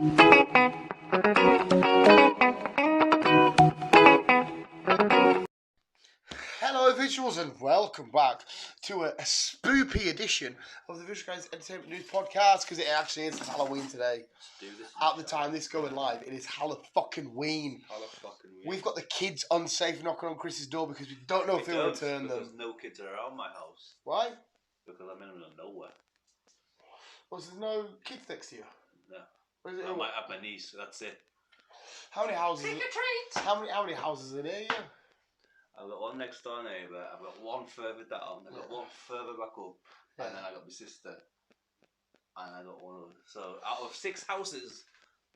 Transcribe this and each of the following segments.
Hello visuals and welcome back to a spoopy edition of the Visual Guyz Entertainment News Podcast, because it actually is Halloween today. At the time this going live, it is Halloween. We've got the kids unsafe knocking on Chris's door because we don't know if he'll return them. Because no kids are around my house. Why? Because I'm in the middle of nowhere. Well, there's no kids next to you. No. Where is it? I might have my niece, that's it. How many houses? Trick or treat! How many houses are near you? I've got one next door neighbour, I've got one further down, I've got one further back up, and then I got my sister, and I got one other. So out of 6 houses,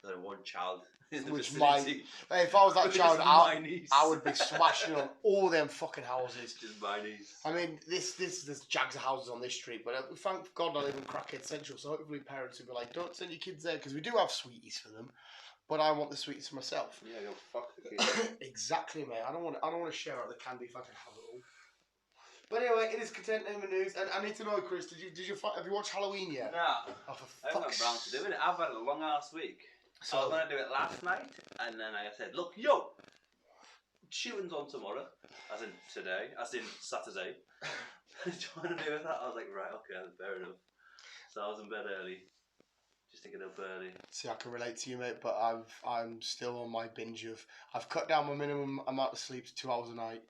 there's one child in the vicinity. If I was that child, I would be smashing on all them fucking houses. Just my niece. I mean, there's jags of houses on this street, but thank God I live in Crackhead Central, so hopefully parents will be like, don't send your kids there, because we do have sweeties for them. But I want the sweets for myself. Yeah, go fuck the kids. Exactly, mate. I don't want to share out the candy if I can have it all. But anyway, it is Entertainment News, and I need to know, Chris, have you watched Halloween yet? Nah. Oh, for I haven't got round to doing it. I've had a long ass week. So I was gonna do it last night, and then I said, look, yo, shooting's on tomorrow, as in today, as in Saturday. Trying to do with that, I was like, right, okay, that's fair enough. So I was in bed early. Just to get up early. See, I can relate to you, mate, but I'm still on my binge of. I've cut down my minimum amount of sleep to 2 hours a night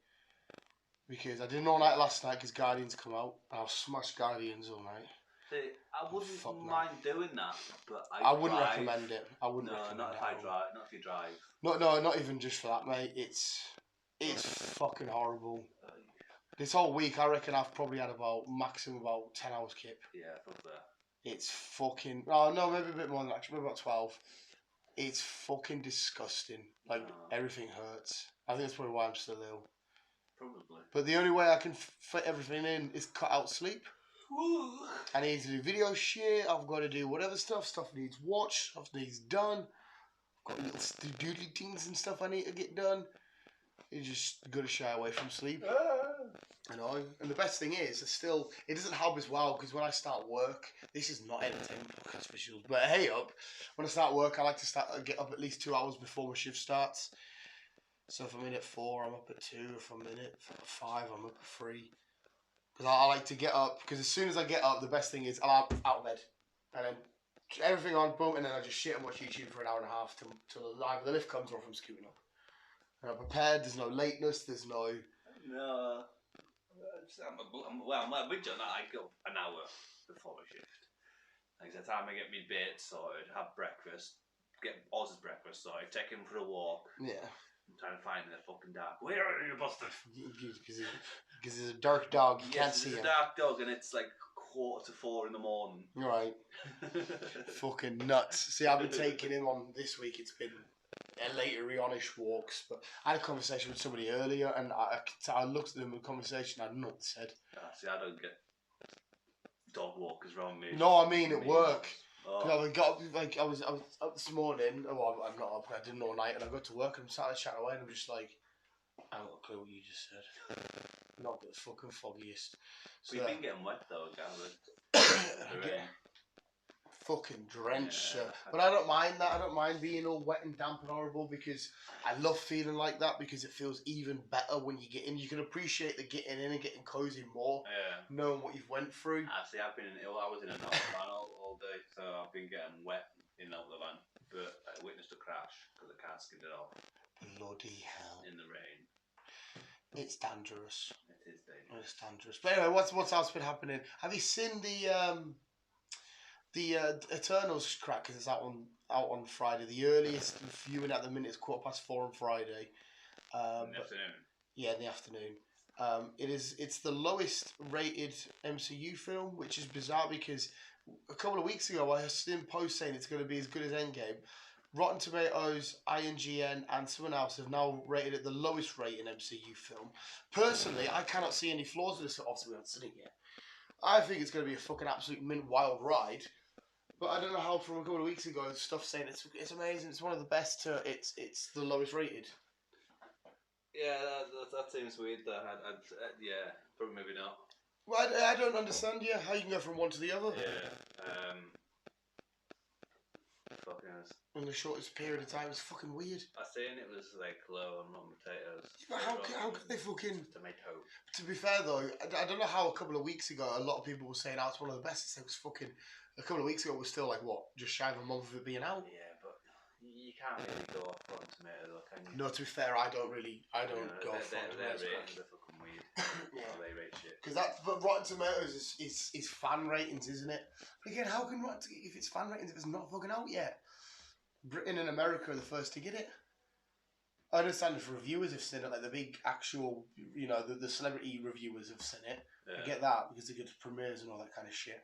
because I did all night last night because Guardians come out, and I'll smash Guardians all night. See, I wouldn't mind doing that, but I wouldn't recommend it. I wouldn't. No, recommend not if I drive. Not if you drive. No, not even just for that, mate. It's fucking horrible. This whole week, I reckon I've probably had about maximum about 10 hours kip. Yeah, up there. It's fucking... Oh, no, maybe a bit more than that. Actually, maybe about 12. It's fucking disgusting. Like, everything hurts. I think that's probably why I'm still ill. Probably. But the only way I can fit everything in is cut out sleep. I need to do video shit. I've got to do whatever stuff. Stuff needs watched. Stuff needs done. I've got little doodly things and stuff I need to get done. You just got to shy away from sleep. I know, and the best thing is, it doesn't help as well, because when I start work, this is not entertainment podcast visuals, but hey up, when I start work, I like to get up at least 2 hours before my shift starts. So if I'm in at 4, I'm up at 2. If I'm in at 5, I'm up at 3. Because I like to get up, because as soon as I get up, the best thing is I'm out of bed, and then everything on, boom, and then I just shit and watch YouTube for an hour and a half till either the lift comes or if I'm scooting up. And I'm prepared. There's no lateness. There's no. No. I'm with you on that. I go an hour before my shift. Like the time I get my bait sorted, have breakfast, get Oz's breakfast sorted, take him for a walk. Yeah. I'm trying to find him in the fucking dark. Where are you, bastard? Because he's a dark dog. You can't see him. He's a dark dog, and it's like 3:45 in the morning. Right. Fucking nuts. See, I've been taking him on this week. It's been later on-ish walks, but I had a conversation with somebody earlier, and I looked at them in the conversation. I had nothing said. See, I don't get dog walkers around me. No, I mean at work. Oh. I was up this morning. Oh, I'm not up. I didn't all night, and I got to work, and I'm sat there chatting away, and I'm just like, I haven't got a clue what you just said. Not the fucking foggiest. So, we've been getting wet though, Gavin. Fucking drenched, but I don't mind that. I don't mind being all wet and damp and horrible, because I love feeling like that, because it feels even better when you get in. You can appreciate the getting in and getting cozy more, knowing what you've went through. See, I was in an van all day, so I've been getting wet in the van, but I witnessed a crash because the car skidded off. Bloody hell! In the rain. It's dangerous. It is dangerous. It's dangerous. But anyway, what's else been happening? Have you seen the Eternals crack? Because it's out on Friday. The earliest viewing at the minute is 4:15 on Friday. In the afternoon. Yeah, in the afternoon. It's the lowest rated MCU film, which is bizarre because a couple of weeks ago I seen a post saying it's going to be as good as Endgame. Rotten Tomatoes, IGN, and someone else have now rated it the lowest rated MCU film. Personally, I cannot see any flaws in this. Obviously, we haven't seen it yet. I think it's going to be a fucking absolute mint wild ride. But I don't know how from a couple of weeks ago stuff saying it's amazing. It's one of the best. To it's the lowest rated. Yeah, that seems weird. Yeah, probably maybe not. Well, I don't understand how you can go from one to the other. Yeah. Fucking honest. In the shortest period of time, it's fucking weird. I seen it was like low on Rotten Potatoes. But how can they fucking... Tomato. To be fair though, I don't know how a couple of weeks ago a lot of people were saying it's one of the best. It was fucking... A couple of weeks ago it was still like, what, just shy of a month of it being out? Yeah, but you can't really go off Rotten Tomatoes though, can you? No, to be fair, I don't go off Rotten Their Tomatoes. ratings are fucking weird. Yeah. They rate shit. But Rotten Tomatoes is fan ratings, isn't it? But again, how can if it's fan ratings if it's not fucking out yet? Britain and America are the first to get it. I understand if reviewers have seen it, like the big actual, you know, the celebrity reviewers have seen it. Yeah. I get that because they go to premieres and all that kind of shit.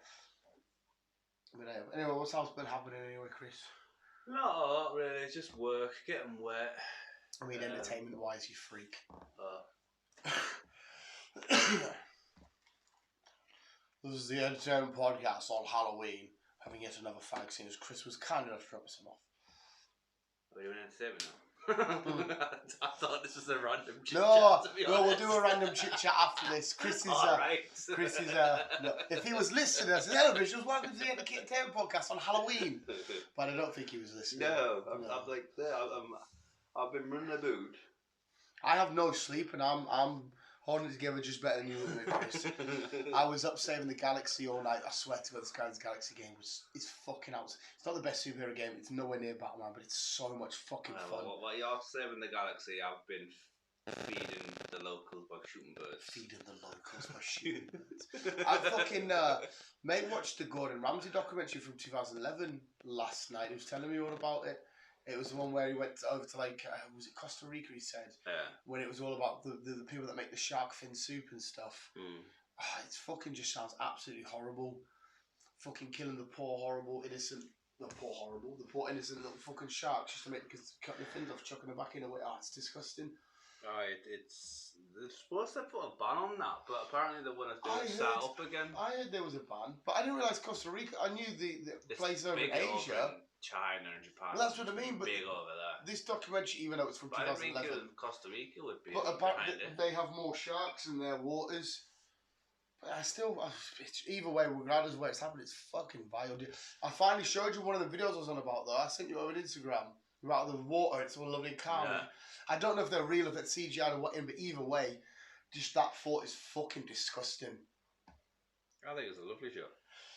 But anyway, what's else been happening anyway, Chris? Not really, it's just work, getting wet. I mean, entertainment-wise, you freak. This is the Entertainment Podcast on Halloween, having yet another fag scene as Chris was kind enough to drop us off. Are you doing entertainment now? I thought this was a random chit chat. No, we'll do a random chit chat after this. Chris is no, if he was listening, I said, "Hello, visuals, welcome to the Entertainment Podcast on Halloween." But I don't think he was listening. No, I'm like there. I've been running about. I have no sleep, and I'm holding it together just better than you, Chris. I was up saving the galaxy all night. I swear to God, this Guardians of the Galaxy game is fucking out. It's not the best superhero game. It's nowhere near Batman, but it's so much fucking fun. While you're saving the galaxy, I've been feeding the locals by shooting birds. Feeding the locals by shooting birds. I fucking mate watched the Gordon Ramsay documentary from 2011 last night. He was telling me all about it. It was the one where he went over to like, was it Costa Rica, he said? Yeah. When it was all about the people that make the shark fin soup and stuff. It fucking just sounds absolutely horrible. Fucking killing the poor innocent little fucking sharks just to make, because cut the fins off, chucking them back in away. It's disgusting. Right, they're supposed to put a ban on that, but apparently they want to do it set up again. I heard there was a ban, but I didn't realise Costa Rica. I knew the place over in Asia. China and Japan. Well, that's what I mean. But big over there. This documentary, even though it's from 2011, I think Costa Rica would be. But they have more sharks in their waters. But either way, regardless of where it's happened, it's fucking vile. I finally showed you one of the videos I was on about though. I sent you over on Instagram about the water. It's all lovely and calm. Yeah. I don't know if they're real, if it's CGI or what, but either way, just that thought is fucking disgusting. I think it's a lovely shot.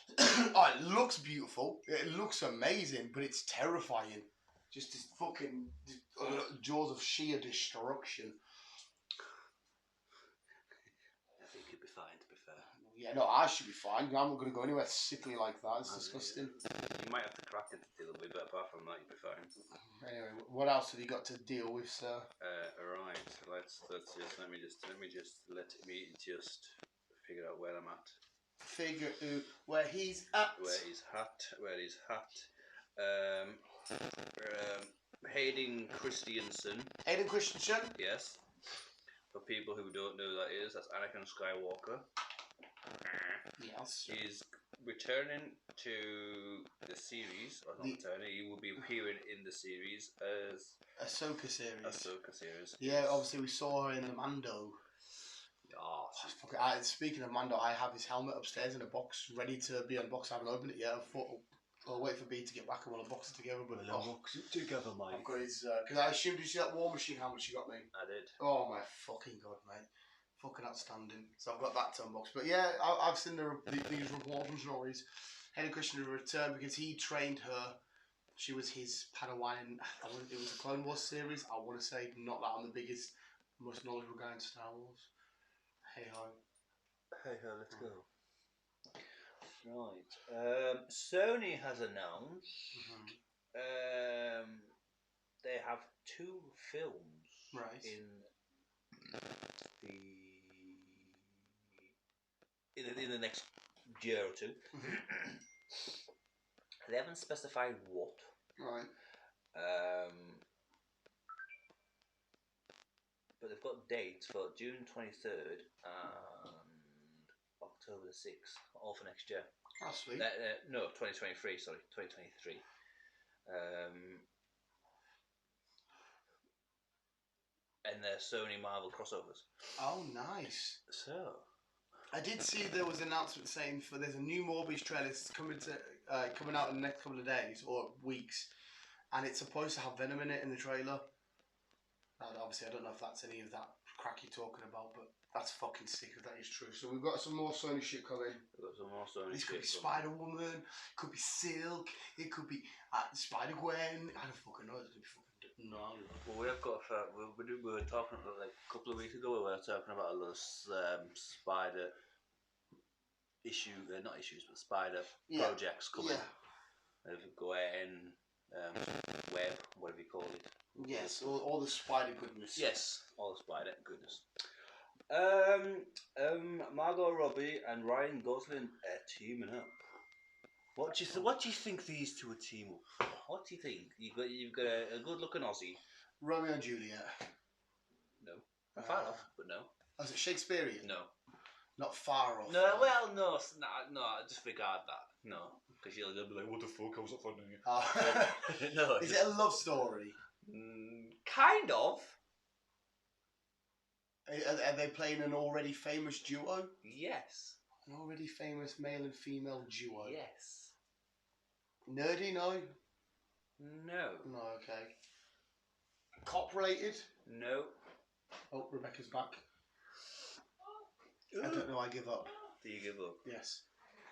It looks beautiful. It looks amazing, but it's terrifying. Just this fucking jaws of sheer destruction. I think you'd be fine, to be fair. Yeah, no, I should be fine. I'm not going to go anywhere sickly like that. It's disgusting. You might have to crack it a little bit, but apart from that, you'd be fine. Anyway, what else have you got to deal with, sir? Right. Let's just let me just figure out where I'm at. Figure out where he's at. Where he's at. Hayden Christensen. Hayden Christensen? Yes. For people who don't know who that is, that's Anakin Skywalker. Yes. He's returning to the series, or not returning, he will be appearing in the series as... Ahsoka series. Yeah, yes. Obviously we saw her in the Mando. Speaking of Mando, I have his helmet upstairs in a box, ready to be unboxed. I haven't opened it yet. I thought I'll wait for B to get back and we'll unbox it together. But unbox it together, mate. I've got his, because I assumed you see that War Machine helmet she got me. I did. Oh my fucking god, mate. Fucking outstanding. So I've got that to unbox. But yeah, I've seen these reports and stories. Hayden Christensen returned because he trained her. She was his Padawan. It was a Clone Wars series. I want to say not that I'm the biggest, most knowledgeable guy in Star Wars. Hey ho, let's go. Right. Sony has announced they have 2 films in the next year or 2. They haven't specified what. Right. But they've got dates for June 23rd and October the 6th, all for next year. Oh, sweet. No, 2023, sorry, 2023. And they're Sony Marvel crossovers. Oh, nice. So... I did see there was an announcement saying there's a new Morbius trailer coming out in the next couple of days or weeks. and it's supposed to have venom in it in the trailer. And obviously, I don't know if that's any of that crack you're talking about, but that's fucking sick if that is true. So we've got some more Sony shit coming. We've got some more Sony This shit. could be Spider-Woman, could be Silk, it could be Spider-Gwen. I don't fucking know. It could be fucking no. Well, we have got. We were talking about, like a couple of weeks ago. We were talking about a lot of spider not issues, but spider projects coming. Gwen, web, whatever you call it. Yes, all the spider goodness. Yes, all the spider goodness. Margot Robbie and Ryan Gosling are teaming up. What do you think these two are team up? What do you think? You've got a good looking Aussie. Romeo and Juliet. No. Far off, but no. Oh, is it Shakespearean? No. Not far off. No, well, no, disregard that. No, because you'll be like, what the fuck, I was not finding it. Oh. No. Is it a love story? Kind of. Are they playing an already famous duo? Yes. An already famous male and female duo? Yes. Nerdy, no? No. No, okay. Cop related? No. Oh, Rebecca's back. I don't know, I give up. Do you give up? Yes.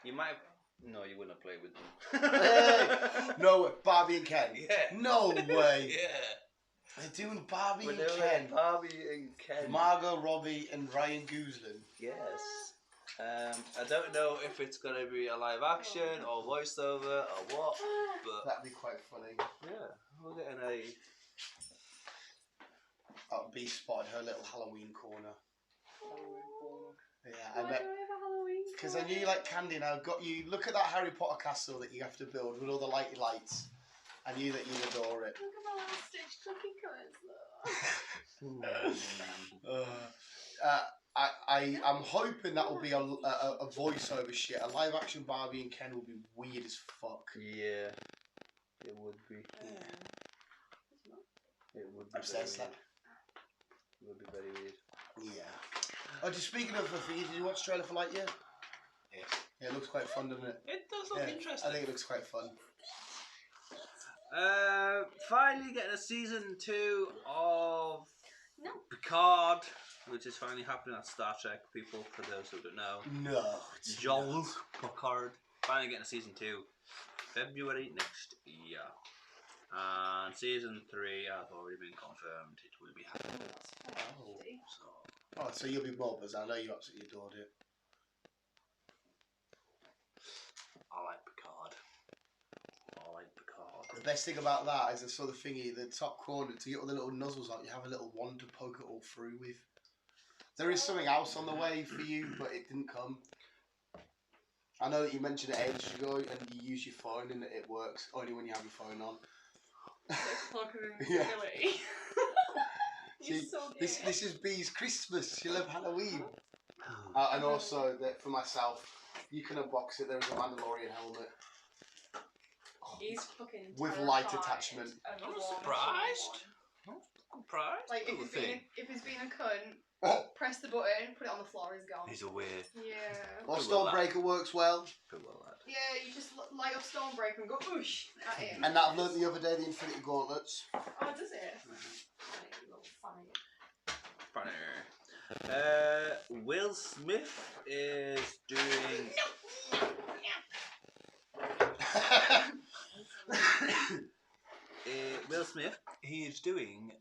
You might have... No, you wouldn't have played with them. Hey! No, Barbie and Ken. Yeah. No way. Yeah. They're doing Barbie We're and doing Ken. Barbie and Ken. Margot Robbie and Ryan Gosling. Yes. I don't know if it's going to be a live action or voiceover or what, but... That'd be quite funny. Yeah. We're getting a... Oh, B spotted her little Halloween corner. Yeah, I Why bet. do I have a Halloween Because I knew you like candy now. Got you. Look at that Harry Potter castle that you have to build with all the lighty lights. I knew that you'd adore it. Look at my last stitch cookie cutters though. I'm hoping that will be a voiceover shit. A live action Barbie and Ken will be weird as fuck. Yeah. It would be. It would be very weird. It would be very weird. Yeah. Oh, just speaking of the thing, did you watch the trailer for Lightyear? Yeah. Yeah, it looks quite fun, doesn't it? It does look interesting. I think it looks quite fun. Finally getting a season 2 of Picard, which is finally happening on Star Trek, people, for those who don't know. No. Jules Picard. Finally getting a season 2. February next year. And season 3 has already been confirmed. It will be happening. So you'll be bobbers. I know you absolutely adored it. I like Picard. The best thing about that is I saw the thingy, the top corner, to get all the little nozzles out, you have a little wand to poke it all through with. There is something else on the way for you, but it didn't come. I know that you mentioned it ages ago, and you use your phone and it works only when you have your phone on. Yeah. See, this is Bee's Christmas. She loves Halloween. And also, that for myself, you can unbox it. There is a Mandalorian helmet. He's fucking with light attachment. I'm not surprised. Surprised. Like if he's been a cunt, press the button, put it on the floor, he's gone. He's aware. Yeah. Or Stormbreaker works well. Yeah, you just light up Stormbreaker and go whoosh at him. And that I've learnt the other day, the Infinity Gauntlets. Oh, does it? Funny. Will Smith is doing. Will Smith, he is doing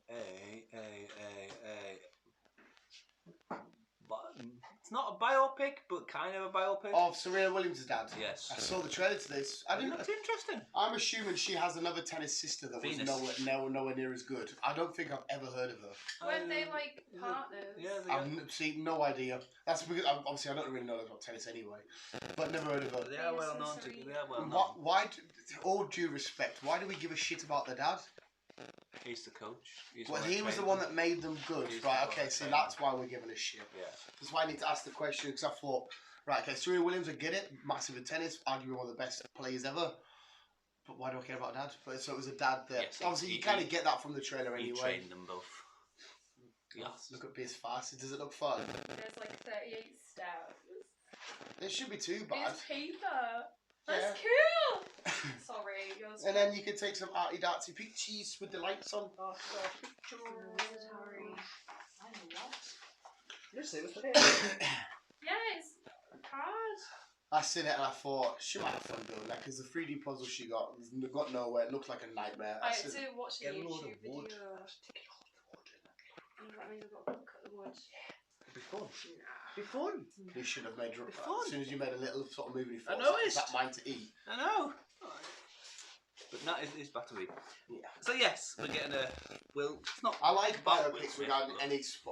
it's not a biopic, but kind of a biopic. Of Serena Williams' dad? Yes. I saw the trailer to this. It looked interesting. I'm assuming she has another tennis sister that was nowhere near as good. I don't think I've ever heard of her. Weren't they like partners? Yeah, I've seen no idea. That's because obviously I don't really know about tennis anyway, but never heard of her. They are well known. They are well known. Why? All due respect, why do we give a shit about the dad? He's the coach. Well, he was the one that made them good, right? Okay, so that's why we're giving a shit. Yeah. That's why I need to ask the question, because I thought, right, okay, Serena Williams, I get it, massive in tennis, arguably one of the best players ever. But why do I care about dad? But so it was a dad there. Yes, obviously, you kind of get that from the trailer anyway. He trained them both. Yes. Look at Biz Fast. Does it look fun? There's like 38 stars. It should be too bad. It's paper. That's cool. Sorry, yours. And then you can take some arty-darty pictures with the lights on. Sorry. I know what. Listen, it was Yeah, it's hard. I seen it and I thought, she might have fun doing that because the 3D puzzle she got nowhere. It looked like a nightmare. I had to watch a Get a load YouTube of wood. video. Take it off the wood. And that means I've got to cut the wood. It'll be fun. Nah. It'll be fun. You should have made It's fun. as soon as you made a little sort of movie for I noticed. that mine to eat. I know. But no, it's back to me. Yeah. So yes, we're getting a. Well, it's not. I like bad, biopics it's regarding good.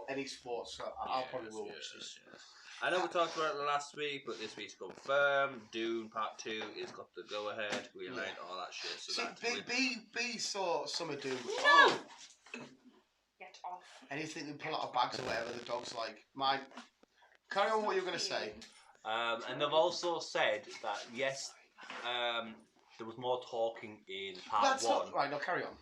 any sport, so I'll probably will watch this. Yes. I know we talked about it last week, but this week's confirmed. Dune Part 2 is got the go ahead. We learned all that shit. So See, B saw some of Doom. No! Get off. Anything they pull out of bags or whatever the dog's like. Mine. Carry on what you're going to say. And they've also said that yes, there was more talking in Part That's 1, not right. No, carry on.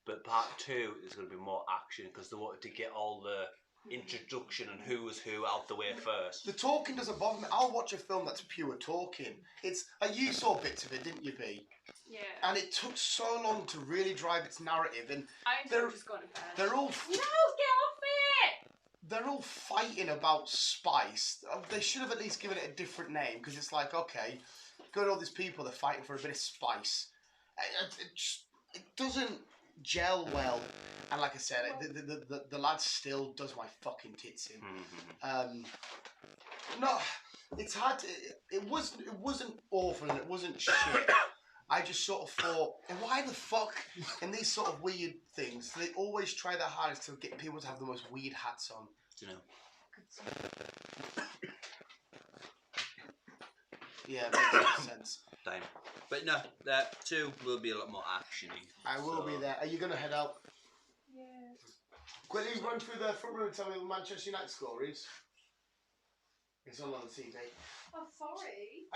but Part 2 is going to be more action because they wanted to get all the introduction and who was who out the way first. The talking doesn't bother me. I'll watch a film that's pure talking. It's like you saw bits of it, didn't you, B? Yeah. And it took so long to really drive its narrative, and I'm just going to bed. they're all No, get off it! they're all fighting about spice. They should have at least given it a different name because it's like, okay, got all these people they're fighting for a bit of spice. It doesn't gel well. And like I said, the lad still does my fucking tits in. No, it's hard. It wasn't awful and it wasn't shit. I just sort of thought, and why the fuck in these sort of weird things they always try their hardest to get people to have the most weird hats on. Do you know? Yeah, it makes sense. Time. But no, that 2 will be a lot more actiony. I will be there. Are you gonna head out? Yeah. Quickly run through the front room and tell me what Manchester United score is. It's all on the TV. Oh, sorry.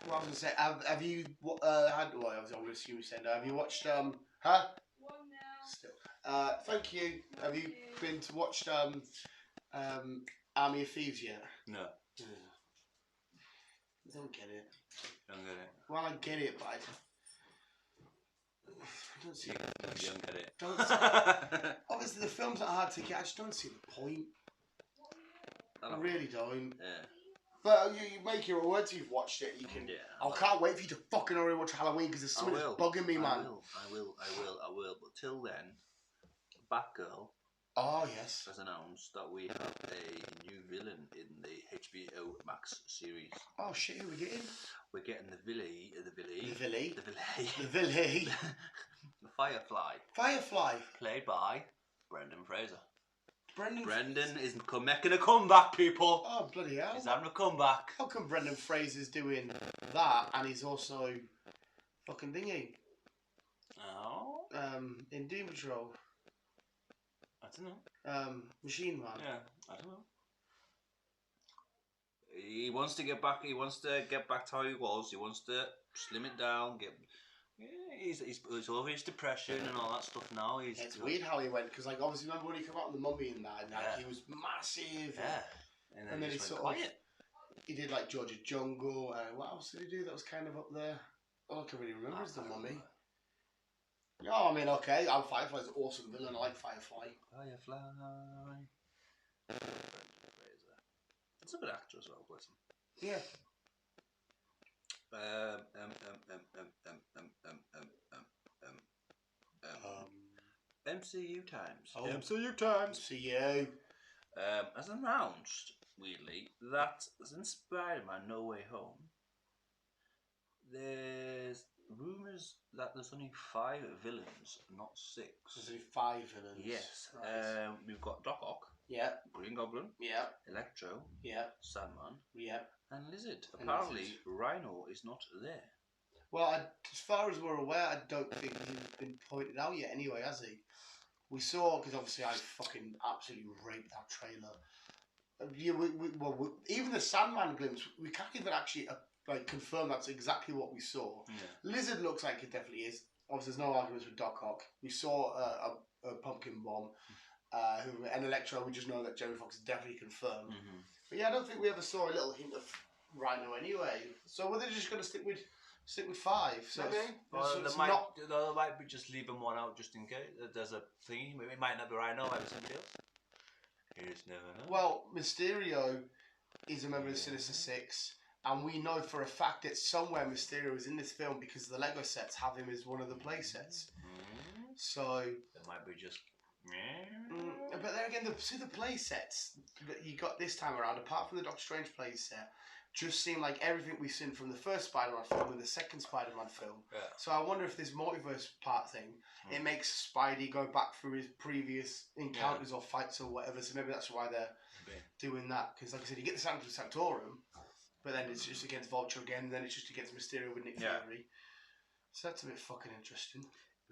What I was gonna say, have you had? Well, I'm gonna assume you said no. Have you watched? Huh? 1 now. Still. Thank you. Have you been to watched Army of Thieves yet? No. I don't get it. Don't get it. Well, I get it, but I don't see. You don't get it. Don't. Obviously, the films are hard to get. I just don't see the point. I really don't. Yeah. But you make your words. You've watched it. You can. Yeah. I can't wait for you to fucking already watch Halloween because there's something that's bugging me, man. I will. But till then, Batgirl Oh yes. has announced that we have a new villain in the HBO Max series. Oh shit! Who are we getting? We're getting the Villy, the Firefly, Firefly. played by Brendan Fraser. Brendan is making a comeback, people. Oh bloody hell! He's having a comeback. How come Brendan Fraser's doing that and he's also fucking thingy? Oh. In Doom Patrol. I don't know. Machine Man. Yeah, I don't know. He wants to get back. He wants to get back to how he was. He wants to slim it down. He's over his depression and all that stuff now. It's weird how he went because, like, obviously, remember when he came out in The Mummy and that, and like, he was massive. Yeah. And then he just sort went of. quiet. He did like Georgia Jungle. What else did he do that was kind of up there? All I can really remember is The Mummy. Yeah, I mean, okay, Firefly's an awesome villain. I like Firefly. Firefly. It's a good actor as well, bless him. Yeah. MCU times. Oh. MCU times. See you. Has announced, weirdly, that in Spider-Man No Way Home, there's rumours that there's only 5 villains, not 6. There's only 5 villains. Yes. Right. We've got Doc Ock, Yeah. Green Goblin, Yeah. Electro, Yeah. Sandman, Yeah. and Lizard. And Apparently, Lizard. Rhino is not there. Well, as far as we're aware, I don't think he's been pointed out yet anyway, has he? We saw, because obviously I fucking absolutely raped that trailer. Yeah, even the Sandman glimpse, we can't even actually confirm that's exactly what we saw. Yeah. Lizard looks like it definitely is. Obviously, there's no arguments with Doc Ock. We saw a Pumpkin Bomb, and Electro. We just know that Jamie Foxx is definitely confirmed. Mm-hmm. But yeah, I don't think we ever saw a little hint of Rhino anyway. So were they just going to stick with 5? So Maybe. it's They not. might be just leaving one out just in case. There's a thingy. Maybe it might not be Rhino. Might be somebody else. You just never know. Well, Mysterio is a member of the Sinister Six, and we know for a fact that somewhere Mysterio is in this film because the Lego sets have him as one of the play sets. So it might be just. But then again, the play sets that you got this time around, apart from the Doctor Strange play set, just seem like everything we've seen from the first Spider-Man film and the second Spider-Man film. Yeah. So I wonder if this multiverse part thing, it makes Spidey go back through his previous encounters or fights or whatever. So maybe that's why they're doing that. Because like I said, you get the Sanctum Sanctorum, but then it's just against Vulture again, and then it's just against Mysterio with Nick Fury. So that's a bit fucking interesting.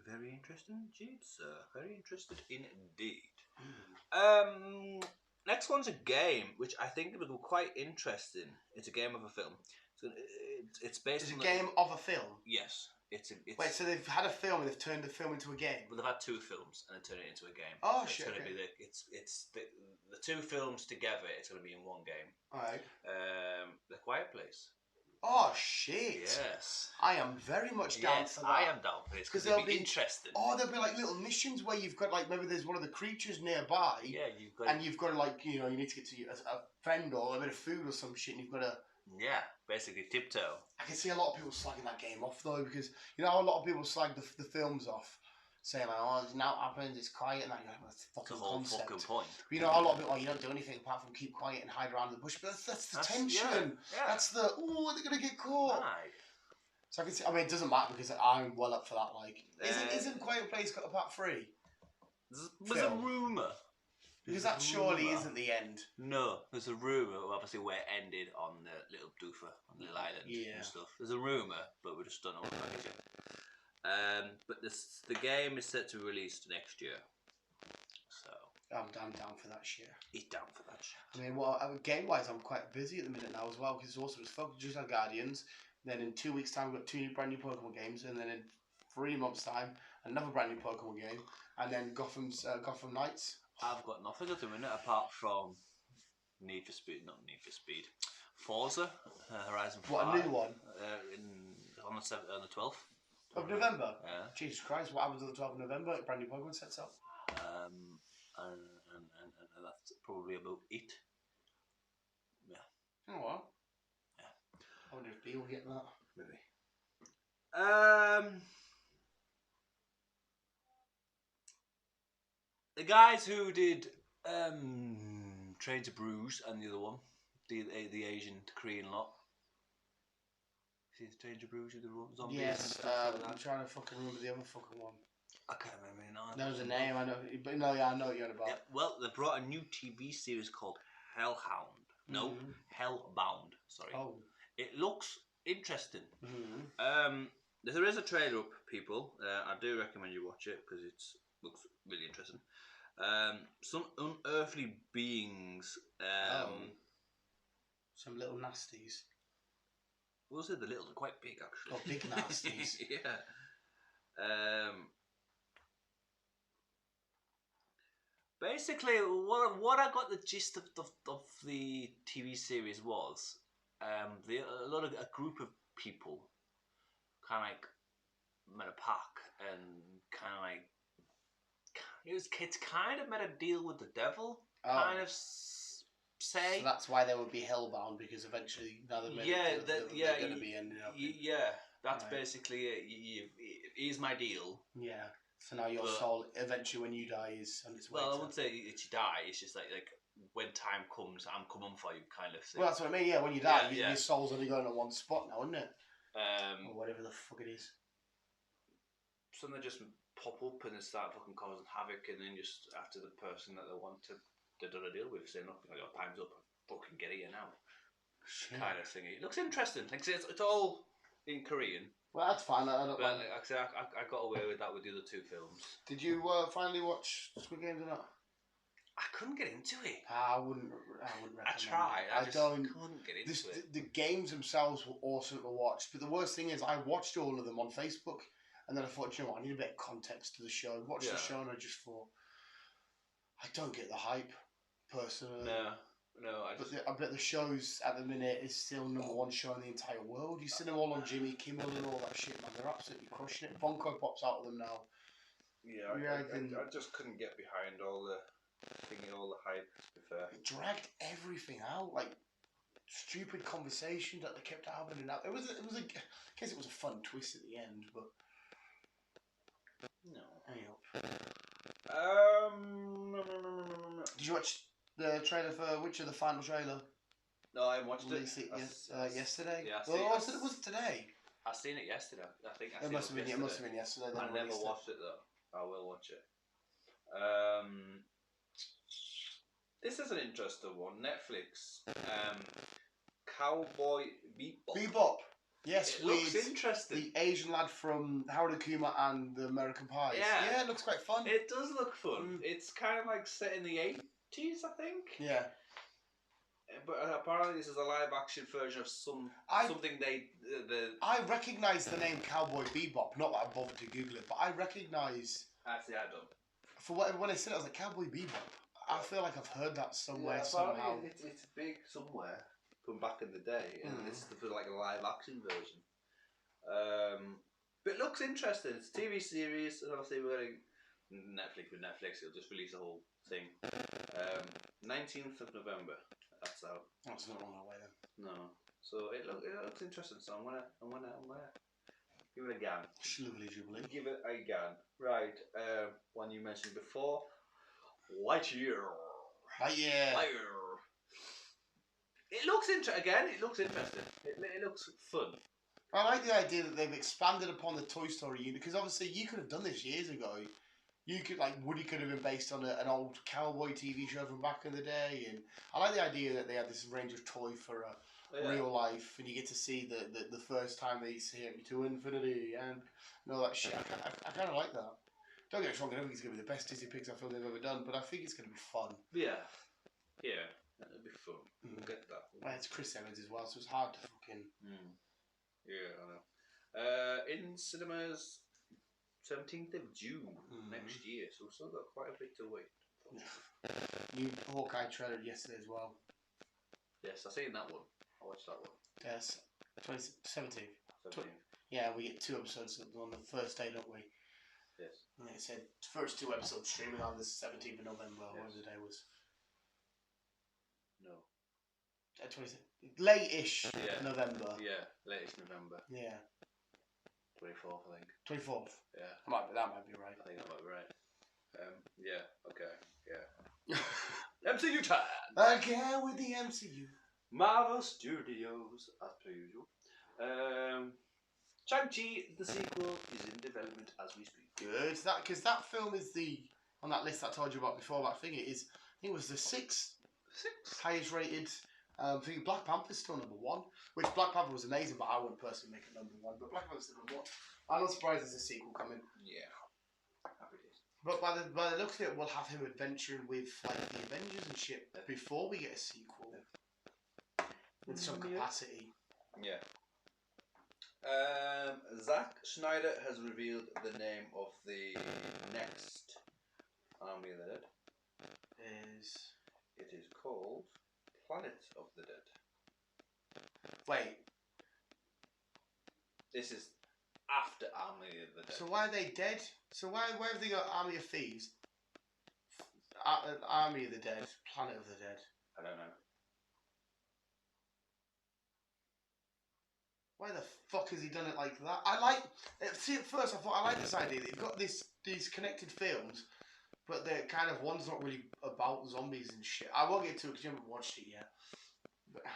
Very interesting indeed, sir. Very interested indeed. Next one's a game, which I think will be quite interesting. It's a game of a film. It's based on a game of a film? Yes. It's Wait, so they've had a film and they've turned the film into a game? Well, they've had 2 films and they turned it into a game. Oh, it's shit. Gonna be the 2 films together, it's going to be in one game. Alright. The Quiet Place. Oh, shit. Yes. I am very much down for that. I am down for it because it'll be interesting. Oh, there'll be like little missions where you've got like, maybe there's one of the creatures nearby. Yeah, you've got. And you've got to like, you need to get to a friend or a bit of food or some shit and you've got to. Yeah, basically tiptoe. I can see a lot of people slagging that game off though because, a lot of people slag the films off. Saying like, oh, now it happens, it's quiet, and that, that's the fucking concept. Fucking point. But, a lot of people, you don't do anything apart from keep quiet and hide around the bush. But that's the tension. Yeah. That's the, they're going to get caught. Right. So I can see, it doesn't matter because I'm well up for that. Like, isn't Quiet Place got a part 3? There's a rumour. Because that surely isn't the end. No, there's a rumour, obviously, where it ended on the little doofer, on the little island and stuff. There's a rumour, but we just don't know what that is yet. But the game is set to be released next year. So I'm down for that shit. He's down for that shit. Game-wise, I'm quite busy at the minute now as well because it's also just on Guardians. Then in 2 weeks' time, we've got 2 brand new Pokemon games, and then in 3 months' time, another brand new Pokemon game, and then Gotham Knights. I've got nothing at the minute apart from Forza Horizon 5. What, a new one? On the 12th. Of November? Yeah. Jesus Christ, what happens on the 12th of November? Brand new Pokemon sets up? And that's probably about it. Yeah. You know what? Yeah. I wonder if B will get that. Maybe. The guys who did Train to Bruise and the other one, the Asian, Korean lot. See, Train to Bruise, the other one? Zombies. Yes, I'm trying to fucking remember the other fucking one. I can't remember it now. There's a name, I know, but no, yeah, I know what you're on about. Yeah, well, they brought a new TV series called Hellhound. No, Hellbound. Sorry. Oh. It looks interesting. Mm-hmm. There is a trailer up, people. I do recommend you watch it because it looks really interesting. Some unearthly beings. Some little nasties. We'll say the little, they're quite big actually. Oh, big nasties. Yeah. Basically, what I got the gist of the TV series was, a group of people kind of like made a pack and kind of like it's kind of made a deal with the devil, kind of say. So that's why they would be hellbound, because eventually now they're they're going to be ending up. That's basically it. Here's my deal. Yeah. So now your soul, eventually when you die, is on its way. Well, I wouldn't say it's you die. It's just like when time comes, I'm coming for you, kind of thing. Well, that's what I mean. Yeah, when you die, your soul's only going to one spot now, isn't it? Or whatever the fuck it is. So they just pop up and they start fucking causing havoc, and then just after the person that they want to do a deal with, saying, "Look, your time's up. Fucking get here now." Shit. Kind of thing. It looks interesting. Like I say, it's all in Korean. Well, that's fine. I don't mind. Like I said, I got away with that with the other 2 films. Did you finally watch Squid Games or not? I couldn't get into it. I wouldn't recommend I tried. I couldn't get into it. The games themselves were awesome to watch, but the worst thing is I watched all of them on Facebook, and then I thought, you know what, I need a bit of context to the show. Watched the show, and I just thought, I don't get the hype, personally. No. No, I bet the shows at the minute is still #1 show in the entire world. You see them all on Jimmy Kimmel and all that shit, man. They're absolutely crushing it. Bonko pops out of them now. Yeah, I just couldn't get behind all the hype, to be fair. It dragged everything out, like stupid conversations that they kept having. And it was I guess it was a fun twist at the end, but no. Anyway. Did you watch the trailer for Witcher, the final trailer? No, I watched it. Yesterday. Yeah, it was today. I seen it yesterday. I think it must have been yesterday. I never watched it though. I will watch it. This is an interesting one. Netflix. Cowboy Bebop. Bebop. Yes, it looks interesting. The Asian lad from Harold and Kumar and the American Pies. Yeah, it looks quite fun. It does look fun. It's kind of like set in the 80s, I think. Yeah. But apparently this is a live action version of something they... I recognise the name Cowboy Bebop. Not that I bothered to Google it, but I recognise... Actually, I don't. For when I said it, I was like, Cowboy Bebop. I feel like I've heard that somewhere, somehow. It's big somewhere from back in the day, and this is like a live action version. But it looks interesting. It's a TV series, and obviously we're getting Netflix. With Netflix, it'll just release the whole thing. 19th of November. That's out. That's not long away then. No. So it looks interesting. So I'm gonna give it a gan. Lovely jubilee. Give it a gan. Right. One you mentioned before. Lightyear. It looks interesting. It looks interesting. It looks fun. I like the idea that they've expanded upon the Toy Story unit, because obviously you could have done this years ago. You could, like, Woody could have been based on an old cowboy TV show from back in the day, and I like the idea that they had this range of toy for real life, and you get to see the first time they see it to infinity and all that shit. I kind of like that. Don't get me wrong, I don't think it's going to be the best Disney Pixar film they've ever done, but I think it's going to be fun. Yeah. Yeah. It'll be fun. We'll get that. Well, it's Chris Evans as well, so it's hard to fucking... Yeah, I know. In cinemas, 17th of June next year, so we've still got quite a bit to wait. New Hawkeye trailer yesterday as well. Yes, I seen that one. I watched that one. Yes, 17th. 17th. Yeah, we get 2 episodes on the first day, don't we? Yes. And it said first 2 episodes streaming on the 17th of November, whatever the day was. No. late-ish November. Yeah, late-ish November. Yeah. 24th, I think. 24th? Yeah. That might be right. I think that might be right. Yeah, okay, yeah. MCU time! Again with the MCU. Marvel Studios, as per usual. Shang-Chi, the sequel, is in development as we speak. Good. Because that film is on that list I told you about before, I think it was the 6th highest rated. I think Black Panther's still #1, which Black Panther was amazing, but I wouldn't personally make it #1. But Black Panther's still #1. I'm not surprised there's a sequel coming. Yeah, happy days. But by the looks of it, we'll have him adventuring with like the Avengers and shit before we get a sequel with some capacity. Yeah. Zack Snyder has revealed the name of the next Army of the Dead. It is called Planet of the Dead. Wait. This is after Army of the Dead. So why are they dead? So why have they got Army of Thieves? Army of the Dead, Planet of the Dead. I don't know. Why the fuck has he done it like that? See, at first I thought I like this idea that you've got these connected films, but they're kind of, one's not really about zombies and shit. I won't get to it because you haven't watched it yet. But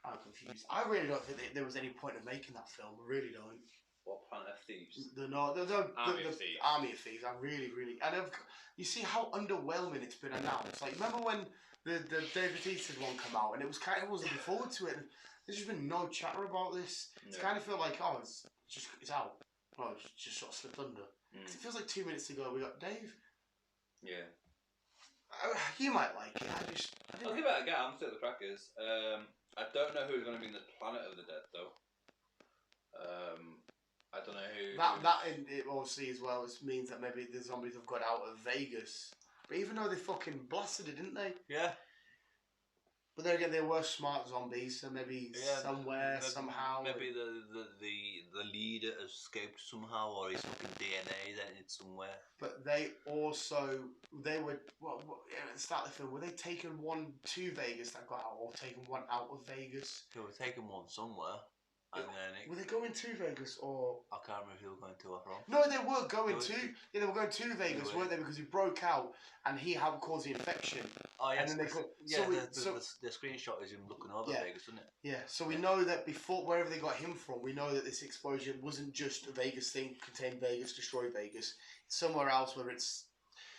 I'm confused. I really don't think there was any point in making that film. I really don't. What, Planet of Thieves? Army of Thieves. Army of Thieves. I really, and you see how underwhelming it's been announced. Like, remember when the David Batista one came out, and it was kind of, wasn't looking forward to it. And there's just been no chatter about this. It's kind of feel like, oh, it's out. Oh, it's just sort of slipped under. It feels like 2 minutes ago we got Dave. Yeah. You might like it. I'll give it a go. I'm still the crackers. I don't know who's going to be in the Planet of the Dead though. I don't know who. It obviously as well means that maybe the zombies have got out of Vegas. But even though they fucking blasted it, didn't they? Yeah. But then again, they were smart zombies, so maybe somewhere, somehow. Maybe the leader escaped somehow, or his fucking DNA is entered somewhere. But they were, at the start of the film, were they taking one to Vegas that got out, or taking one out of Vegas? They were taking one somewhere. And then were they going to Vegas, or... I can't remember who they were going to or from. No, they were going to. Yeah, they were going to Vegas, weren't they? Because he broke out and he had caused the infection. Oh, yes. And then the screenshot is him looking over Vegas, isn't it? Yeah, so we know that before, wherever they got him from, we know that this explosion wasn't just a Vegas thing, contained Vegas, destroy Vegas. It's somewhere else, whether it's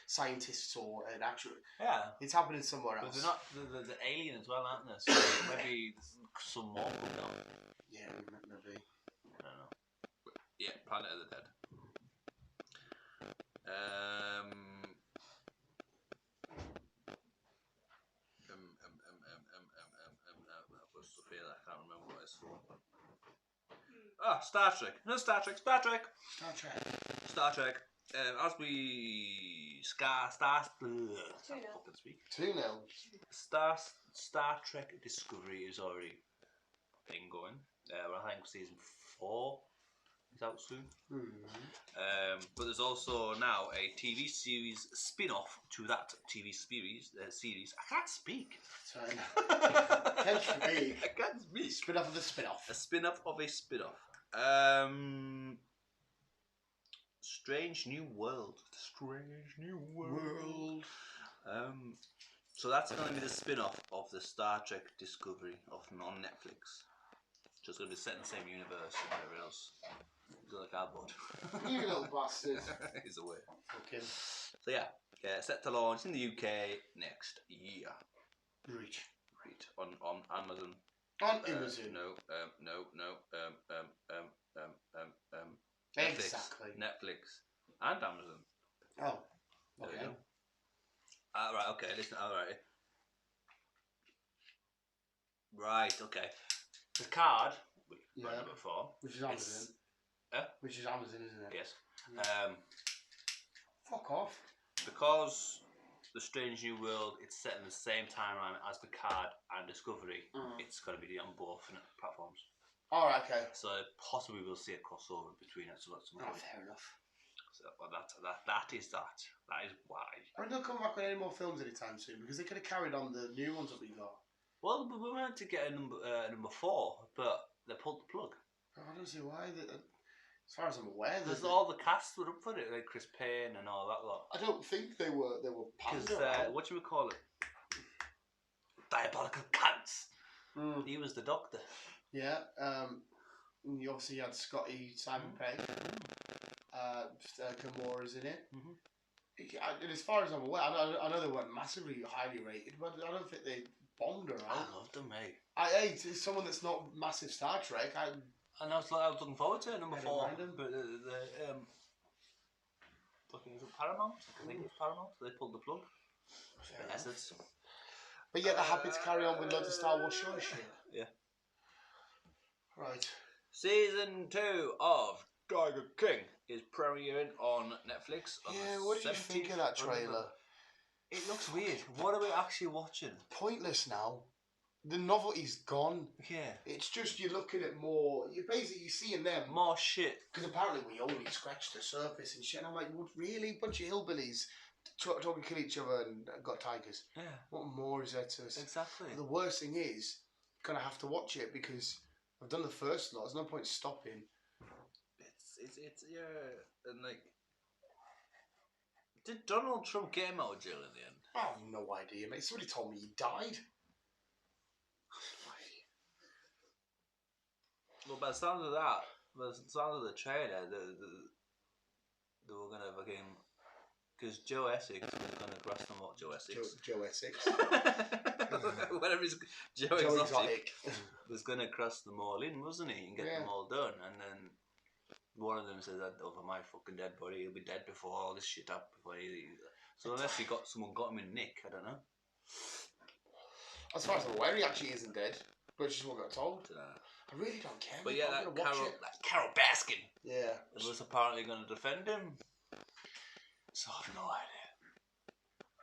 scientists or an actual... Yeah. It's happening somewhere else. But they're not... The alien as well, aren't they? So maybe some more come down. Yeah, maybe. I don't know. But yeah, Planet of the Dead. What's the feel? I can't remember what it's for. Ah, Star Trek. No, Star Trek. Star Trek. Star Trek. As we Star 2-0. Star Trek Discovery is already been going. I think season 4 is out soon. But there's also now a TV series spin-off to that TV series. I can't speak. Sorry. I can't speak. Spin-off of a spin-off. A spin-off of a spin-off. Strange New World. So that's going to be the spin-off of the Star Trek Discovery on Netflix. Just going to be set in the same universe and whatever else. He's got a cardboard. You little bastard. He's away. Okay. So yeah, set to launch in the UK next year. Reach. On Amazon. On Amazon. No. Exactly. Netflix and Amazon. Oh. Okay. Right. Okay. Listen. All right. Right. Okay. The card, number 4, which is Amazon. Which is Amazon, isn't it? Yes. Fuck off. Because the Strange New World, it's set in the same timeline as the card and Discovery. It's going to be on both platforms. All right. Okay. So possibly we'll see a crossover between it. So that's fair enough. So that is that. That is why. I mean, they'll come back with any more films anytime soon because they could have carried on the new ones that we got. Well, we were meant to get a number 4, but they pulled the plug. I don't see why. As far as I'm aware, there's all the cast were up for it, like Chris Payne and all that lot. I don't think they were. They were because what do we call it? Diabolical cunts. He was the Doctor. Yeah. You obviously had Simon Pegg. Gamora's in it. As far as I'm aware, I know they weren't massively highly rated, but I don't think they bombed around. I loved them, mate. It's someone that's not massive Star Trek. And I was looking forward to it, number 4. But fucking is it Paramount? I think it was Paramount. They pulled the plug. Essence. But yet they're happy to carry on with loads of Star Wars show shit. Yeah. Right. Season 2 of Tiger King is premiering on Netflix. What did you think of that trailer? It looks weird. What are we actually watching? Pointless now. The novelty's gone. Yeah. It's just you're looking at more. You're seeing them. More shit. Because apparently we only scratched the surface and shit. And I'm like, what, really? Bunch of hillbillies talking, kill each other and got tigers. Yeah. What more is there to us? Exactly. The worst thing is, I'm gonna have to watch it because I've done the first lot. There's no point stopping. It's and like, did Donald Trump get him out of jail in the end? I have no idea, mate. Somebody told me he died. Well, by the sound of that, by the sound of the trailer, they were gonna fucking, because Joe Essex was gonna cross them all. Joe Essex. Joe Essex. Whatever his Joe Exotic was gonna cross them all in, wasn't he, and get them all done, and then one of them says that over my fucking dead body, he'll be dead before all this shit up. So unless someone got him in nick, I don't know. As far as I'm aware, he actually isn't dead, but just what got told. I really don't care. But yeah, that Carol Baskin. Yeah. Was apparently going to defend him. So I have no idea.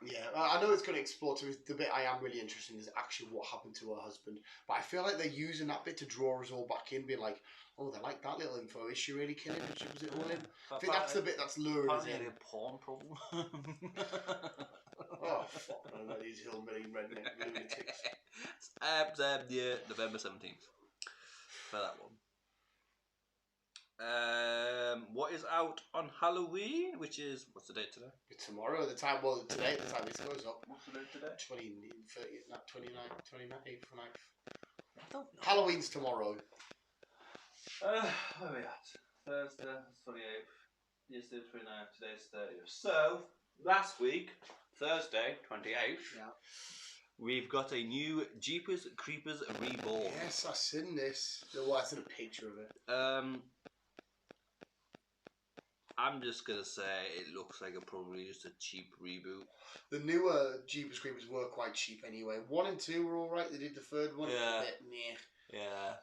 Yeah, I know it's going to explore to the bit I am really interested in is actually what happened to her husband. But I feel like they're using that bit to draw us all back in, being like, oh, they like that little info. Is she really killing him? Was it all him? I think that's the bit that's luring us in. Apparently a porn problem. Oh, fuck, man, these hillbilly redneck lunatics. Yeah, November 17th. For that one. What is out on Halloween? Which is, what's the date today? Tomorrow, the time, well, today, the time this goes up. What's the date today? 29th, 9th. I don't know. Halloween's tomorrow. Where are we at? Thursday, 28th. Yesterday, 29th. Today's 30th. So, last week, Thursday, 28th. Yeah. We've got a new Jeepers Creepers Reball. Yes, I've seen this. Well, I've seen a picture of it. I'm just gonna say it looks like probably just a cheap reboot. The newer Jeepers Creepers were quite cheap anyway. 1 and 2 were alright. They did the third one. Yeah. A bit meh. Yeah.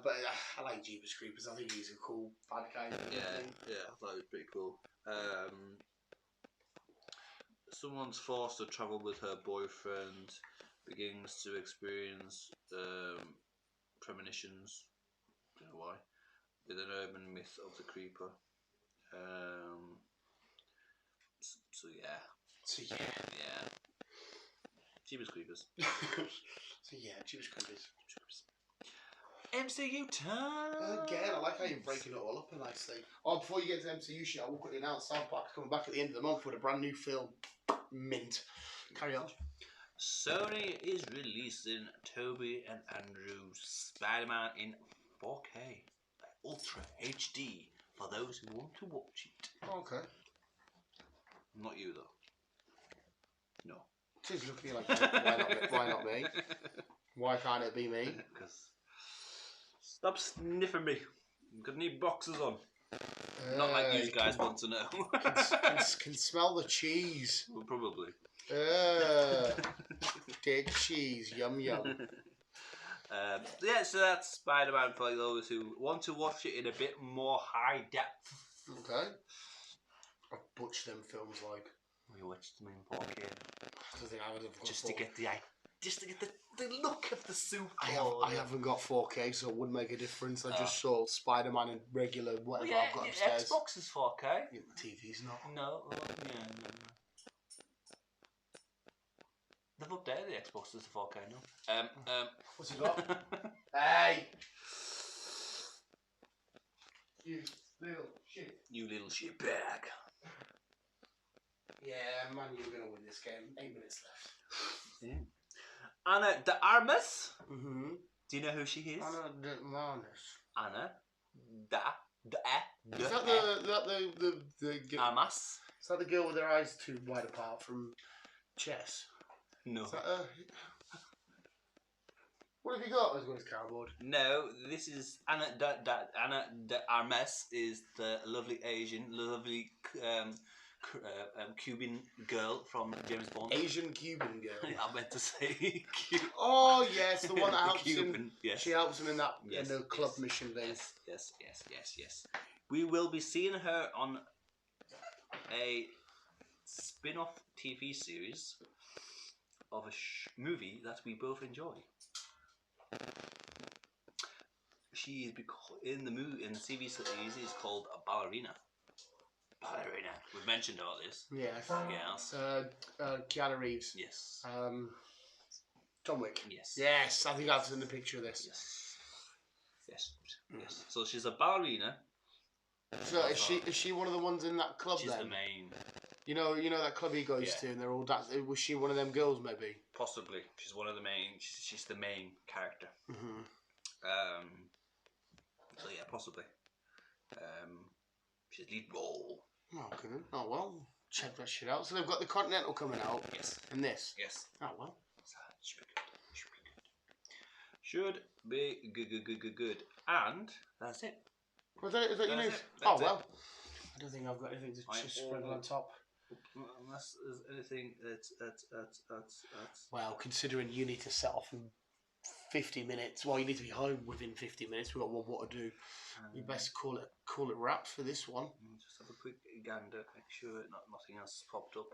But I like Jeepers Creepers. I think he's a cool bad guy. Yeah. I thought it was pretty cool. Someone's forced to travel with her boyfriend, begins to experience premonitions. Don't know why. With an urban myth of the creeper. So yeah. Jeepers Creepers. Jeepers Creepers. MCU time! Again, I like how you're breaking it all up nicely. Oh, before you get to MCU shit, I will quickly announce South Park's coming back at the end of the month with a brand new film. Mint. Carry on. Sony is releasing Toby and Andrew's Spider-Man in 4K, Ultra HD, for those who want to watch it. Okay. Not you, though. No. She's looking at me like, why not me? Why can't it be me? Because stop sniffing me. I'm gonna need boxes on. Not like you guys want to know. can smell the cheese. Well, probably. Dead cheese, yum yum. So that's Spider-Man for those who want to watch it in a bit more high depth. Okay. I've butchered them films like. We watched them in 4K. Just to get the look of the suit. I haven't got 4K, so it wouldn't make a difference. I just saw Spider-Man in regular whatever I've got upstairs. Xbox is 4K. Yeah, the TV's not. No. They've updated the Xbox to 4K now. What's he got? Hey! You little shit bag. Yeah, man, you're going to win this game. 8 minutes left. Yeah. Anna de Armas. Mm-hmm. Do you know who she is? Anna de Armas. Anna de Is that the Armas? Is that the girl with her eyes too wide apart from Chess? No. Is that what have you got? I was going to cardboard. No, this is Anna de Armas is the lovely Cuban girl from James Bond. Asian Cuban girl. I meant to say Cuban. Oh yes, the one that helps Cuban, him. Yes. She helps him in that Yes, in the club mission thing. Yes. We will be seeing her on a spin-off TV series of a movie that we both enjoy. She is in the TV series is called a Ballerina. We've mentioned all this. Yes. Yes. Keanu Reeves. Yes. John Wick. Yes. Yes, I think I've seen the picture of this. Yes. So she's a ballerina. So is she one of the ones in that club? She's then? the main. You know that club he goes to, and they're all dancing. Was she one of them girls, maybe? Possibly. She's one of the main. She's the main character. Mm-hmm. So yeah, possibly. She's lead role. Okay. Oh well, check that shit out. So they've got the Continental coming out. Yes. And this. Yes. Oh well. Should be good. And that's it. Was that your news? Oh well. I don't think I've got anything to just sprinkle on top. Unless there's anything that's. Well, considering you need to set off in 50 minutes. Well, you need to be home within 50 minutes. We've got one more to do. We best call it wraps for this one. Just have a quick gander, make sure nothing else has popped up.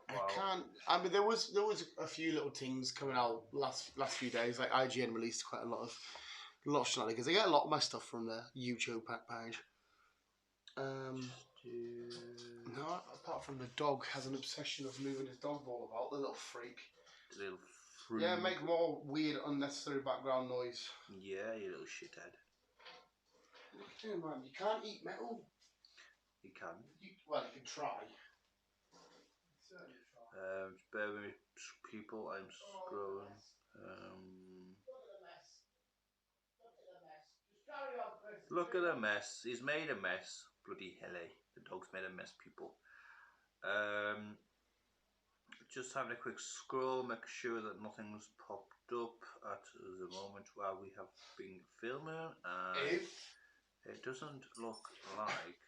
I mean, there was a few little things coming out last few days. Like IGN released quite a lot of shenanigans. They get a lot of my stuff from their YouTube page. No, apart from the dog has an obsession of moving his dog ball about. The little freak. Yeah, make more weird, unnecessary background noise. Yeah, you little shithead. Look at him, man. You can't eat metal. You can. Well, you can try. Just bear with me, people. I'm scrolling. Look at the mess. He's made a mess. Bloody hell, eh? The dog's made a mess, people. Just having a quick scroll, make sure that nothing's popped up at the moment while we have been filming. It doesn't look like.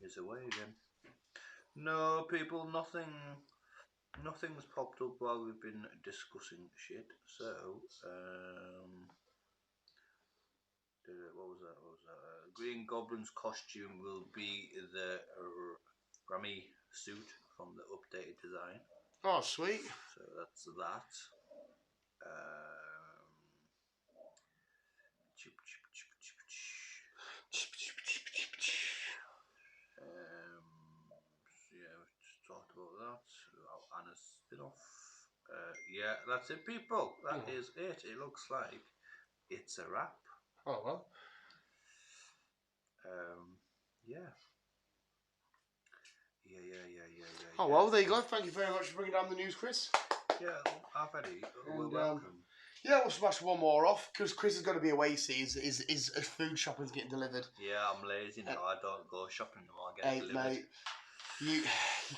It's away again. No, people, nothing's popped up while we've been discussing shit. So, what was that? Green Goblin's costume will be the Rami suit from the updated design. Oh, sweet. So that's that. Yeah, we just talked about that. Anna's spin-off. Yeah, that's it, people. That is it. It looks like it's a wrap. Oh, well. Yeah. Oh, well, there you go. Thank you very much for bringing down the news, Chris. Yeah, I've had it. We're welcome. Yeah, we'll smash one more off because Chris is going to be away. See, his food shopping's getting delivered. Yeah, I'm lazy now. I don't go shopping anymore. I get it delivered. Mate, you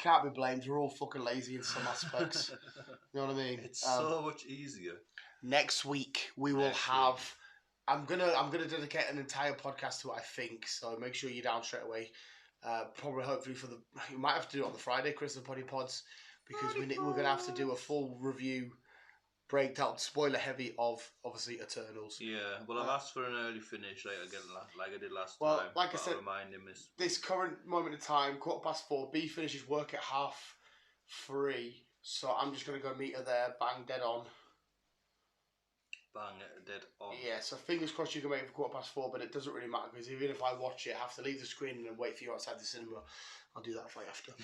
can't be blamed. We're all fucking lazy in some aspects. You know what I mean? It's so much easier. Next week we will have. I'm gonna dedicate an entire podcast to it, I think. So make sure you're down straight away. Probably, hopefully, you might have to do it on the Friday, Chris, the Poddy Pods, because we're gonna have to do a full review, breakdown, spoiler heavy of obviously Eternals. Yeah, well, I've asked for an early finish, like I did last time. Well, like I said, remind him this current moment in time, 4:15, B finishes work at 3:30, so I'm just gonna go meet her there, bang, dead on. Bang, dead on. Yeah, so fingers crossed you can make it for 4:15, but it doesn't really matter because even if I watch it, I have to leave the screen and then wait for you outside the cinema. I'll do that for you after.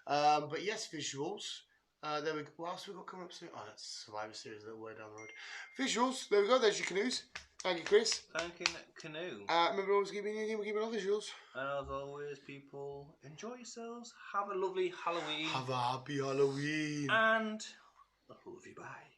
But yes, visuals. There we go. What else have we got coming up soon? Oh, that's Survivor Series a little way down the road. Visuals. There we go. There's your canoes. Thank you, Chris. Thank you, Canoe. Remember always keeping our visuals. And as always, people, enjoy yourselves. Have a lovely Halloween. Have a happy Halloween. And I love you. Bye.